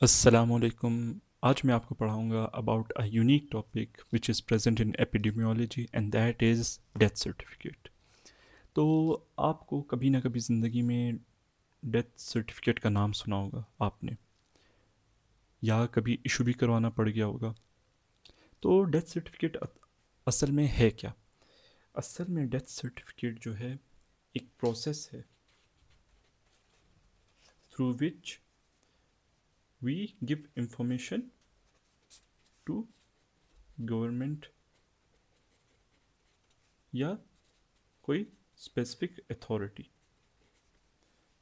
अस्सलामुअलैकुम। आज मैं आपको पढ़ाऊंगा about a unique topic which is present in epidemiology and that is death certificate. तो आपको कभी ना कभी ज़िंदगी में डेथ सर्टिफिकेट का नाम सुना होगा आपने, या कभी इशू भी करवाना पड़ गया होगा। तो डेथ सर्टिफिकेट असल में है क्या? असल में डेथ सर्टिफिकेट जो है एक प्रोसेस है through which we give information to government या कोई स्पेसिफिक अथॉरिटी,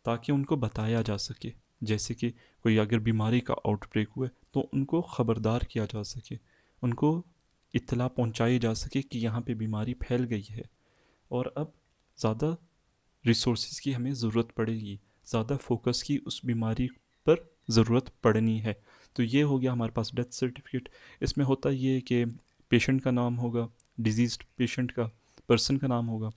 ताकि उनको बताया जा सके। जैसे कि कोई अगर बीमारी का आउटब्रेक हुआ है तो उनको ख़बरदार किया जा सके, उनको इत्तला पहुंचाई जा सके कि यहाँ पे बीमारी फैल गई है और अब ज़्यादा रिसोर्सेज की हमें ज़रूरत पड़ेगी, ज़्यादा फोकस की उस बीमारी पर ज़रूरत पड़नी है। तो ये हो गया हमारे पास डेथ सर्टिफिकेट। इसमें होता ये है कि पेशेंट का नाम होगा, डिजीज़्ड पेशेंट का, पर्सन का नाम होगा,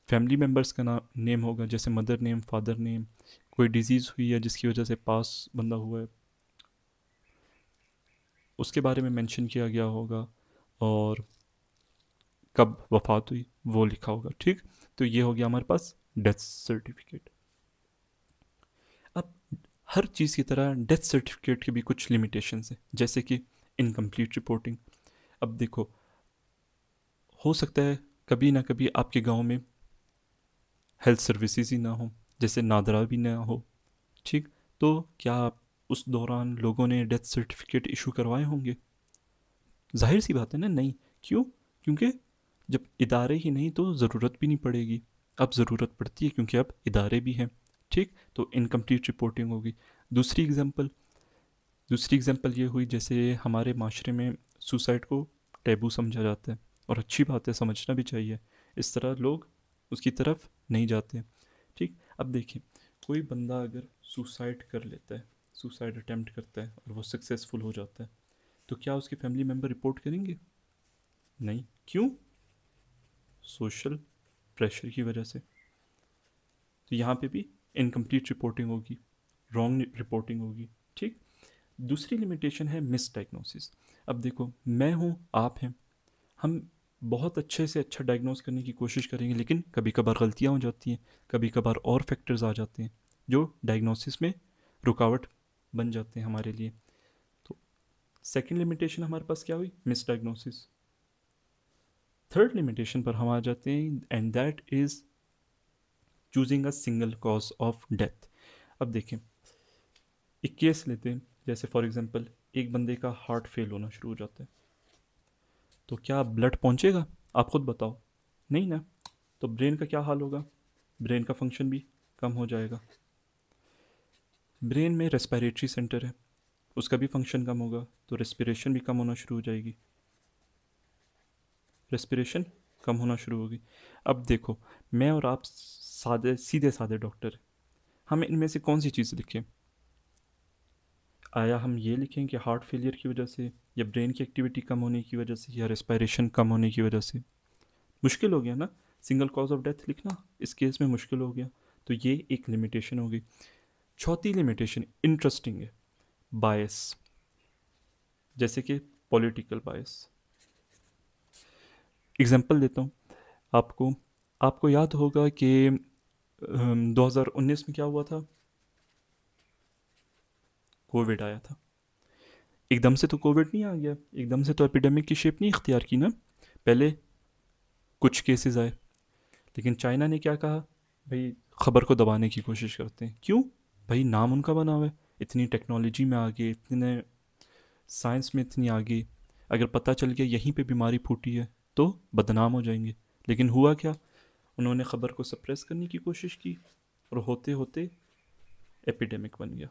फैमिली मेम्बर्स का नेम होगा, जैसे मदर नेम, फादर नेम, कोई डिजीज़ हुई है जिसकी वजह से पास बंदा हुआ है उसके बारे में मेंशन किया गया होगा, और कब वफ़ात हुई वो लिखा होगा। ठीक, तो ये हो गया हमारे पास डेथ सर्टिफिकेट। अब हर चीज़ की तरह डेथ सर्टिफिकेट की भी कुछ लिमिटेशंस हैं, जैसे कि इनकम्प्लीट रिपोर्टिंग। अब देखो, हो सकता है कभी ना कभी आपके गांव में हेल्थ सर्विसेज ही ना हो, जैसे नादरा भी ना हो। ठीक, तो क्या उस दौरान लोगों ने डेथ सर्टिफिकेट इशू करवाए होंगे? जाहिर सी बात है ना, नहीं। क्यों? क्योंकि जब इदारे ही नहीं तो ज़रूरत भी नहीं पड़ेगी। अब ज़रूरत पड़ती है क्योंकि अब इदारे भी हैं। ठीक, तो इनकम्प्लीट रिपोर्टिंग होगी। दूसरी एग्जांपल दूसरी एग्जांपल ये हुई, जैसे हमारे माशरे में सुसाइड को टैबू समझा जाता है, और अच्छी बात है, समझना भी चाहिए। इस तरह लोग उसकी तरफ नहीं जाते। ठीक, अब देखिए, कोई बंदा अगर सुसाइड कर लेता है, सुसाइड अटेम्प्ट करता है और वो सक्सेसफुल हो जाता है, तो क्या उसके फैमिली मेम्बर रिपोर्ट करेंगे? नहीं। क्यों? सोशल प्रेशर की वजह से। तो यहाँ पे भी इनकम्प्लीट रिपोर्टिंग होगी, रॉन्ग रिपोर्टिंग होगी। ठीक, दूसरी लिमिटेशन है मिस डायग्नोसिस। अब देखो, मैं हूँ, आप हैं, हम बहुत अच्छे से अच्छा डायग्नोस करने की कोशिश करेंगे, लेकिन कभी कभार गलतियाँ हो जाती हैं, कभी कभार और फैक्टर्स आ जाते हैं जो डायग्नोसिस में रुकावट बन जाते हैं हमारे लिए। तो सेकंड लिमिटेशन हमारे पास क्या हुई? Miss diagnosis. थर्ड लिमिटेशन पर हम आ जाते हैं, and that is choosing a single cause of death. अब देखें, एक केस लेते हैं, जैसे फॉर एग्जांपल एक बंदे का हार्ट फेल होना शुरू हो जाता है, तो क्या ब्लड पहुंचेगा? आप खुद बताओ। नहीं ना। तो ब्रेन का क्या हाल होगा? ब्रेन का फंक्शन भी कम हो जाएगा। ब्रेन में रेस्पिरेटरी सेंटर है, उसका भी फंक्शन कम होगा, तो रेस्पिरेशन भी कम होना शुरू हो जाएगी। रेस्पिरेशन कम होना शुरू होगी। अब देखो, मैं और आप सादे सीधे सादे डॉक्टर, हम इनमें से कौन सी चीज़ लिखें? आया हम ये लिखें कि हार्ट फेलियर की वजह से, या ब्रेन की एक्टिविटी कम होने की वजह से, या रेस्पिरेशन कम होने की वजह से? मुश्किल हो गया ना, सिंगल कॉज ऑफ डेथ लिखना इस केस में मुश्किल हो गया। तो ये एक लिमिटेशन होगी। चौथी लिमिटेशन इंटरेस्टिंग है, बायस, जैसे कि पॉलिटिकल बायस। एग्जांपल देता हूँ आपको। आपको याद होगा कि 2019 में क्या हुआ था? कोविड आया था। एकदम से तो कोविड नहीं आ गया, एकदम से तो एपिडेमिक की शेप नहीं इख्तियार की ना। पहले कुछ केसेस आए, लेकिन चाइना ने क्या कहा? भाई, खबर को दबाने की कोशिश करते हैं। क्यों? भाई, नाम उनका बना हुआ है, इतनी टेक्नोलॉजी में आगे, इतने साइंस में इतनी आगे, अगर पता चल गया यहीं पे बीमारी फूटी है तो बदनाम हो जाएंगे। लेकिन हुआ क्या? उन्होंने ख़बर को सप्रेस करने की कोशिश की, और होते होते एपिडेमिक बन गया।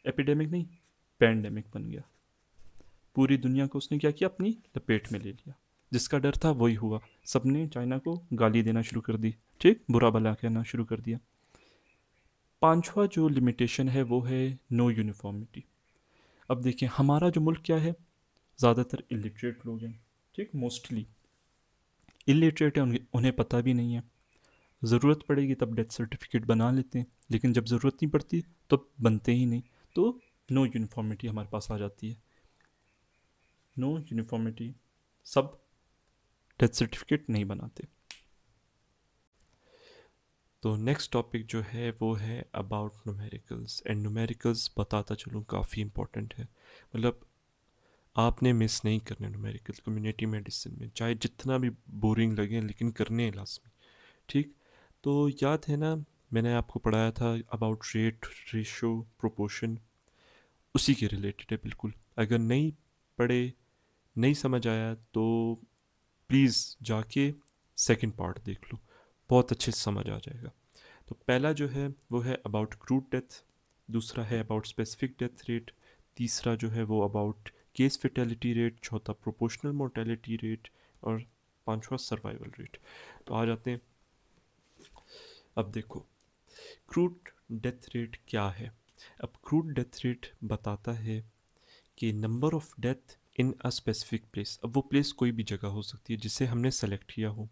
एपिडेमिक नहीं, पैंडेमिक बन गया। पूरी दुनिया को उसने क्या किया? अपनी लपेट में ले लिया। जिसका डर था वही हुआ, सबने चाइना को गाली देना शुरू कर दी। ठीक, बुरा भला कहना शुरू कर दिया। पांचवा जो लिमिटेशन है वो है नो यूनिफॉर्मिटी। अब देखिए, हमारा जो मुल्क क्या है, ज़्यादातर इलिटरेट लोग हैं। ठीक, मोस्टली इलिटरेट है, उन्हें पता भी नहीं है। ज़रूरत पड़ेगी तब डेथ सर्टिफिकेट बना लेते हैं, लेकिन जब ज़रूरत नहीं पड़ती तो बनते ही नहीं। तो नो यूनिफॉर्मिटी हमारे पास आ जाती है। नो यूनिफॉर्मिटी, सब डेथ सर्टिफिकेट नहीं बनाते। तो नेक्स्ट टॉपिक जो है वो है अबाउट न्यूमेरिकल्स, एंड न्यूमेरिकल्स बताता चलूँ काफ़ी इंपॉर्टेंट है। मतलब आपने मिस नहीं करने न्यूमेरिकल्स कम्युनिटी मेडिसिन में, चाहे जितना भी बोरिंग लगे लेकिन करने हैं लाजमी। ठीक, तो याद है ना, मैंने आपको पढ़ाया था अबाउट रेट, रेशो, प्रोपोर्शन, उसी के रिलेटेड है बिल्कुल। अगर नहीं पढ़े, नहीं समझ आया तो प्लीज़ जाके सेकंड पार्ट देख लो, बहुत अच्छे से समझ आ जाएगा। तो पहला जो है वो है अबाउट क्रूड डेथ, दूसरा है अबाउट स्पेसिफिक डेथ रेट, तीसरा जो है वो अबाउट केस फेटेलिटी रेट, चौथा प्रोपोर्शनल मोर्टेलिटी रेट, और पांचवा सर्वाइवल रेट। तो आ जाते हैं। अब देखो क्रूड डेथ रेट क्या है। अब क्रूड डेथ रेट बताता है कि number of death in a specific place. अब वो प्लेस कोई भी जगह हो सकती है जिसे हमने सेलेक्ट किया हो,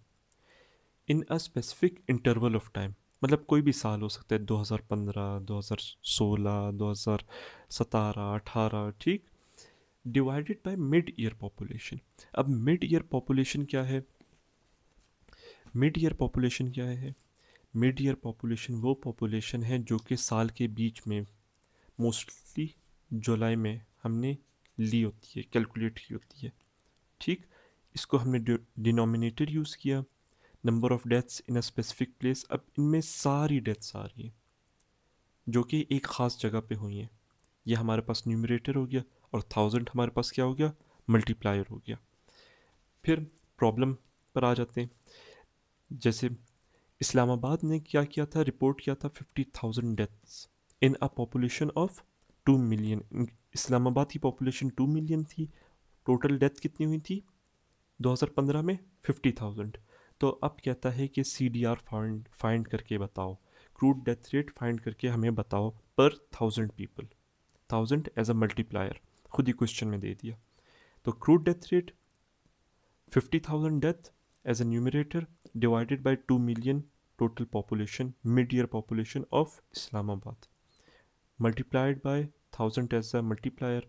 in a specific interval of time, मतलब कोई भी साल हो सकता है, 2015, 2016, 2017, 18, ठीक, divided by mid year population. अब मिड ईयर पॉपुलेशन क्या है? मिड ईयर पॉपुलेशन क्या है? मिड ईयर पॉपुलेशन वो पॉपुलेशन है जो कि साल के बीच में मोस्टली जुलाई में हमने ली होती है, कैलकुलेट की होती है। ठीक, इसको हमने डिनोमिनेटर यूज़ किया, number of deaths in a specific place. अब इनमें सारी डेथ्स आ रही हैं जो कि एक ख़ास जगह पे हुई हैं, ये हमारे पास न्यूमरेटर हो गया, और 1000 हमारे पास क्या हो गया? मल्टीप्लायर हो गया। फिर प्रॉब्लम पर आ जाते हैं। जैसे इस्लामाबाद ने क्या किया था, रिपोर्ट किया था 50,000 deaths in a population of 2 million. Islamabad की पॉपुलेशन 2 मिलियन थी, टोटल डेथ कितनी हुई थी 2015 में? 50,000। तो अब कहता है कि CDR फाइंड फाइंड करके बताओ, क्रूड डेथ रेट फाइंड करके हमें बताओ पर 1000 पीपल, 1000 एज अ मल्टीप्लायर, खुद ही क्वेश्चन में दे दिया। तो crude death rate 50,000 death as a numerator divided by 2 million total population, mid year population of Islamabad, multiplied by 1000 as a multiplier,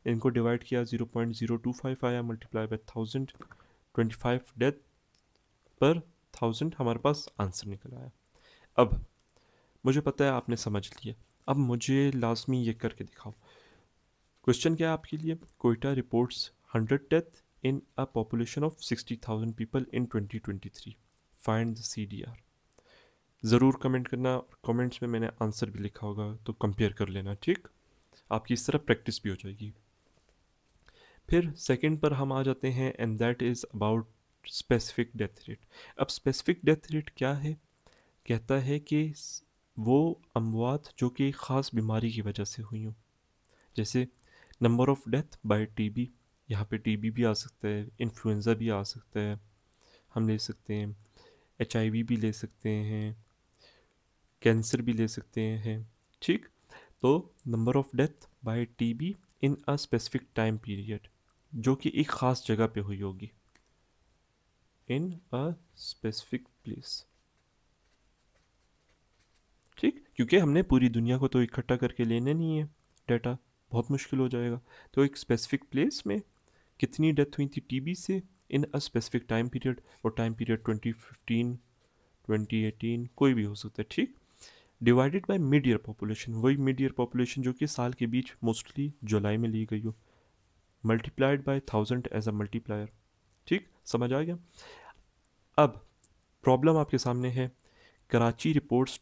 इनको डिवाइड किया 0.025 आया, मल्टीप्लाई बाय 1000, 25 डेथ पर 1000 हमारे पास आंसर निकल आया। अब मुझे पता है आपने समझ लिया, अब मुझे लाजमी ये करके दिखाओ। क्वेश्चन क्या है आपके लिए? Quetta reports 100 death in a population of 60,000 people in 2023, find the CDR। ज़रूर कमेंट करना, और कमेंट्स में मैंने आंसर भी लिखा होगा तो कंपेयर कर लेना, ठीक, आपकी इस तरह प्रैक्टिस भी हो जाएगी। फिर सेकंड पर हम आ जाते हैं, and that is about specific death rate. अब स्पेसिफिक डेथ रेट क्या है? कहता है कि वो अमवात जो कि ख़ास बीमारी की वजह से हुई हों, जैसे number of death by TB, यहाँ पे TB भी आ सकता है, इन्फ्लुएंज़ा भी आ सकता है, हम ले सकते हैं HIV भी ले सकते हैं, कैंसर भी ले सकते हैं, ठीक। तो number of death by TB in a specific time period, जो कि एक ख़ास जगह पे हुई होगी, इन अ स्पेसिफिक प्लेस, ठीक, क्योंकि हमने पूरी दुनिया को तो इकट्ठा करके लेने नहीं है डाटा, बहुत मुश्किल हो जाएगा। तो एक स्पेसिफिक प्लेस में कितनी डेथ हुई थी TB से इन अ स्पेसिफिक टाइम पीरियड, और टाइम पीरियड 2015, 2018, कोई भी हो सकता है, ठीक, divided by mid year population, वही मिड ईयर पॉपुलेशन जो कि साल के बीच मोस्टली जुलाई में ली गई हो, multiplied by 1000 as a multiplier, ठीक, समझ आ गया। अब प्रॉब्लम आपके सामने है, Karachi reports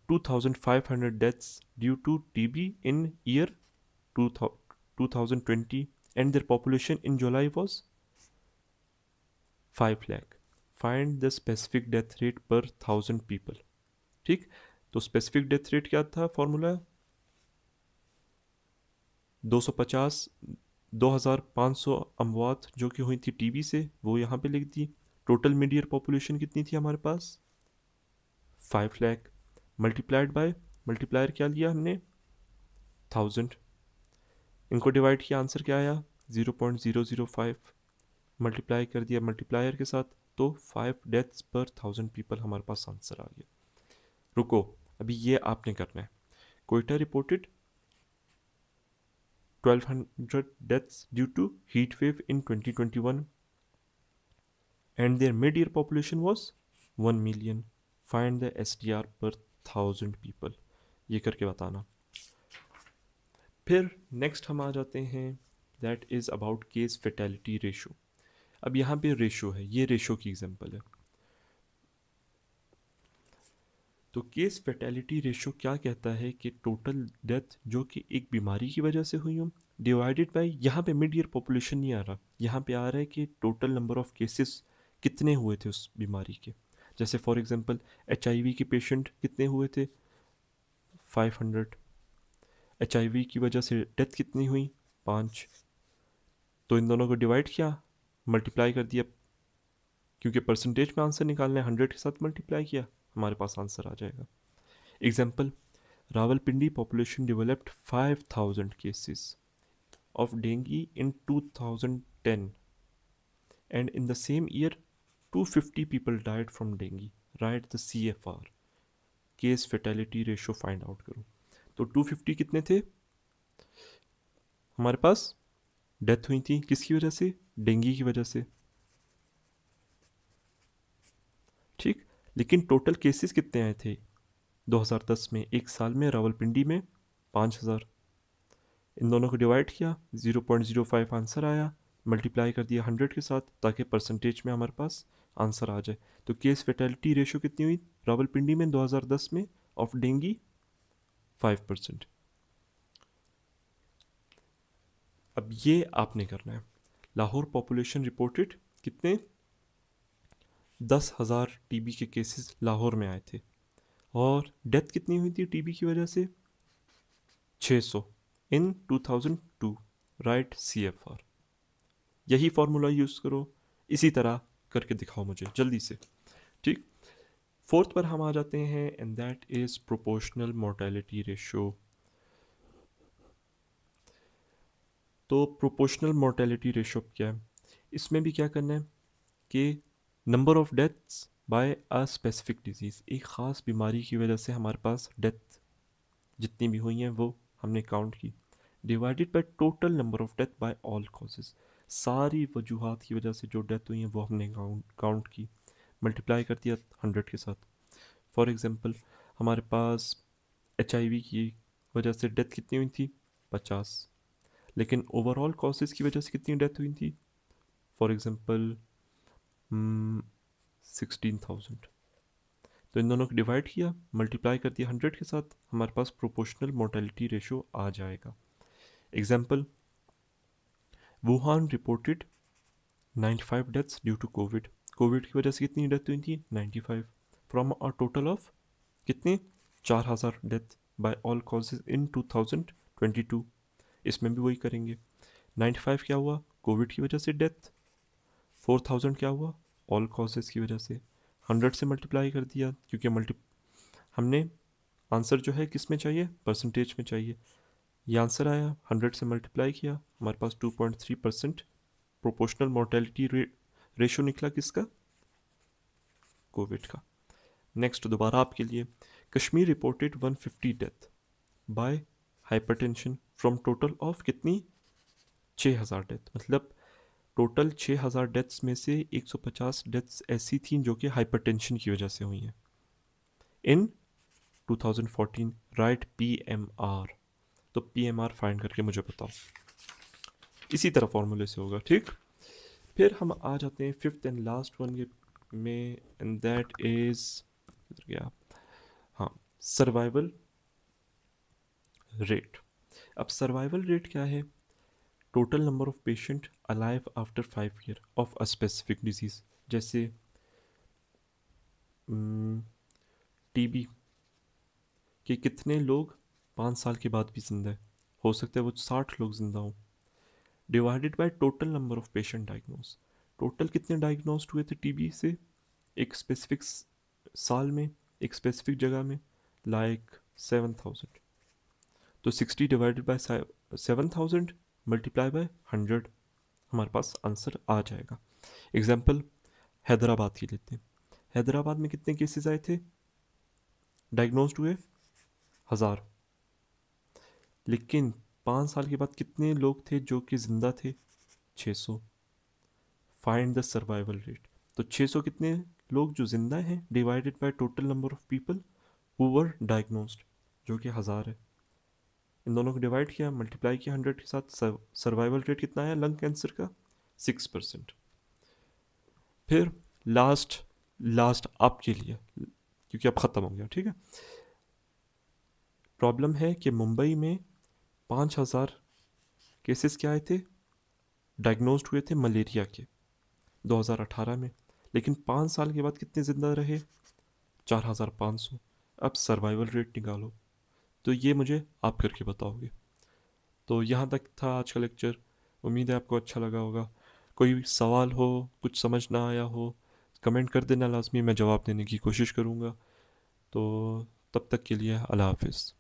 2500 deaths due to TB in year 2020, and their population in July was 5 lakh. Find the specific death rate per 1000 people. ठीक, तो स्पेसिफिक डेथ रेट क्या था? फॉर्मूला 250, 2500 अमवात जो कि हुई थी TB से, वो यहाँ पे लिख दी। टोटल मिड ईयर पॉपुलेशन कितनी थी हमारे पास? 5 लाख, मल्टीप्लाइड बाय, मल्टीप्लायर क्या लिया हमने? 1000, इनको डिवाइड किया, आंसर क्या आया? 0.005, मल्टीप्लाई कर दिया मल्टीप्लायर के साथ, तो 5 डेथ्स पर 1000 पीपल हमारे पास आंसर आ गया। रुको, अभी ये आपने करना है, Quetta reported 1200 deaths due to heat wave in 2021 and their mid-year population was 1 million. Find the SDR per 1000 people. ये करके बताना. फिर नेक्स्ट हम आ जाते हैं, that is about case fatality ratio. अब यहाँ पे रेशो है, ये रेशो की एग्जांपल है. तो केस फेटेलिटी रेशो क्या कहता है कि टोटल डेथ जो कि एक बीमारी की वजह से हुई हो डिवाइडेड बाय, यहाँ पे मिड ईयर पॉपुलेशन नहीं आ रहा, यहाँ पे आ रहा है कि टोटल नंबर ऑफ केसेस कितने हुए थे उस बीमारी के. जैसे फॉर एग्जांपल HIV के पेशेंट कितने हुए थे, 500. HIV की वजह से डेथ कितनी हुई, 5. तो इन दोनों को डिवाइड किया, मल्टीप्लाई कर दिया, क्योंकि परसेंटेज में आंसर निकालना है, 100 के साथ मल्टीप्लाई किया, हमारे पास आंसर आ जाएगा. Example, Rawalpindi population developed 5000 cases of dengue in 2010 and in the same year 250 people died from dengue. Write the CFR, case fatality ratio find out करो. तो 250 कितने थे हमारे पास, डेथ हुई थी किसकी वजह से, डेंगू की वजह से, ठीक. लेकिन टोटल केसेस कितने आए थे 2010 में, एक साल में रावलपिंडी में 5000. इन दोनों को डिवाइड किया, 0.05 आंसर आया, मल्टीप्लाई कर दिया 100 के साथ ताकि परसेंटेज में हमारे पास आंसर आ जाए. तो केस फेटेलिटी रेशो कितनी हुई रावलपिंडी में 2010 में ऑफ डेंगू, 5%. अब ये आपने करना है. लाहौर पॉपुलेशन रिपोर्टेड कितने, 10,000 टीबी के केसेस लाहौर में आए थे, और डेथ कितनी हुई थी टीबी की वजह से, 600 इन 2002. Right CFR. यही फॉर्मूला यूज़ करो, इसी तरह करके दिखाओ मुझे जल्दी से, ठीक. फोर्थ पर हम आ जाते हैं, and that is proportional mortality ratio. तो प्रोपोर्शनल मोर्टेलिटी रेशो क्या है, इसमें भी क्या करना है कि number of deaths by a specific disease, एक ख़ास बीमारी की वजह से हमारे पास डेथ जितनी भी हुई हैं वो हमने काउंट की, divided by total number of death by all causes, सारी वजूहात की वजह से जो डेथ हुई हैं वो हमने काउंट की, मल्टीप्लाई कर दिया 100 के साथ. फॉर एग्जांपल हमारे पास HIV की वजह से डेथ कितनी हुई थी, 50. लेकिन ओवरऑल कॉजेज़ की वजह से कितनी डेथ हुई थी, फॉर एग्जांपल 16,000. तो इन दोनों को डिवाइड किया, मल्टीप्लाई कर दिया 100 के साथ, हमारे पास प्रोपोर्शनल मोर्टेलिटी रेशो आ जाएगा. Example, Wuhan reported 95 deaths due to covid. Covid की वजह से कितनी डेथ हुई थी, 95, फ्रॉम अ टोटल ऑफ कितने, 4000 डेथ बाय ऑल कॉजेज इन 2022. इसमें भी वही करेंगे. 95 क्या हुआ, कोविड की वजह से डेथ, 4000 क्या हुआ, ऑल कॉजेज की वजह से, 100 से मल्टीप्लाई कर दिया, क्योंकि हमने आंसर जो है किस में चाहिए, परसेंटेज में चाहिए. ये आंसर आया, 100 से मल्टीप्लाई किया, हमारे पास 2.3% प्रोपोर्शनल मोर्टेलिटी रेशो निकला, किसका, कोविड का. नेक्स्ट दोबारा आपके लिए, Kashmir reported 150 death by hypertension from total of कितनी, 6000 डेथ. मतलब टोटल 6000 डेथ्स में से 150 डेथ्स ऐसी थी जो कि हाइपरटेंशन की वजह से हुई हैं इन 2014. Right PMR. तो PMR फाइंड करके मुझे बताओ, इसी तरह फॉर्मूले से होगा, ठीक. फिर हम आ जाते हैं फिफ्थ एंड लास्ट वन में, एंड दैट इज क्या, हाँ, सर्वाइवल रेट. अब सर्वाइवल रेट क्या है, total number of patient alive after 5 year of a specific disease. जैसे TB कि कितने लोग 5 साल के बाद भी जिंदा है, हो सकता है वो 60 लोग जिंदा हों, divided by total number of patient diagnose. Total कितने डायग्नोस्ड हुए थे TB से एक स्पेसिफिक साल में, एक स्पेसिफिक जगह में, लाइक 7000. तो 60 डिवाइडेड बाय 7000 मल्टीप्लाई बाय 100, हमारे पास आंसर आ जाएगा. एग्जाम्पल हैदराबाद की लेते हैं. हैदराबाद में कितने केसेस आए थे, डायग्नोस्ड हुए 1000, लेकिन 5 साल के बाद कितने लोग थे जो कि ज़िंदा थे? 600। Find the survival rate. तो 600 कितने लोग जो जिंदा हैं divided by total number of people who were diagnosed, जो कि 1000 है। इन दोनों को डिवाइड किया, मल्टीप्लाई किया 100 के साथ, सर्वाइवल रेट कितना आया लंग कैंसर का? 6%। फिर लास्ट लास्ट आपके लिए, क्योंकि अब ख़त्म हो गया, ठीक है। प्रॉब्लम है कि मुंबई में 5000 केसेस क्या आए थे, डायग्नोस्ड हुए थे मलेरिया के 2018 में। लेकिन 5 साल के बाद कितने ज़िंदा रहे? 4500। अब सर्वाइवल रेट निकालो। तो ये मुझे आप करके बताओगे। तो यहाँ तक था आज का लेक्चर। उम्मीद है आपको अच्छा लगा होगा। कोई सवाल हो, कुछ समझ ना आया हो, कमेंट कर देना लाजमी, मैं जवाब देने की कोशिश करूँगा। तो तब तक के लिए अल्लाह हाफिज़।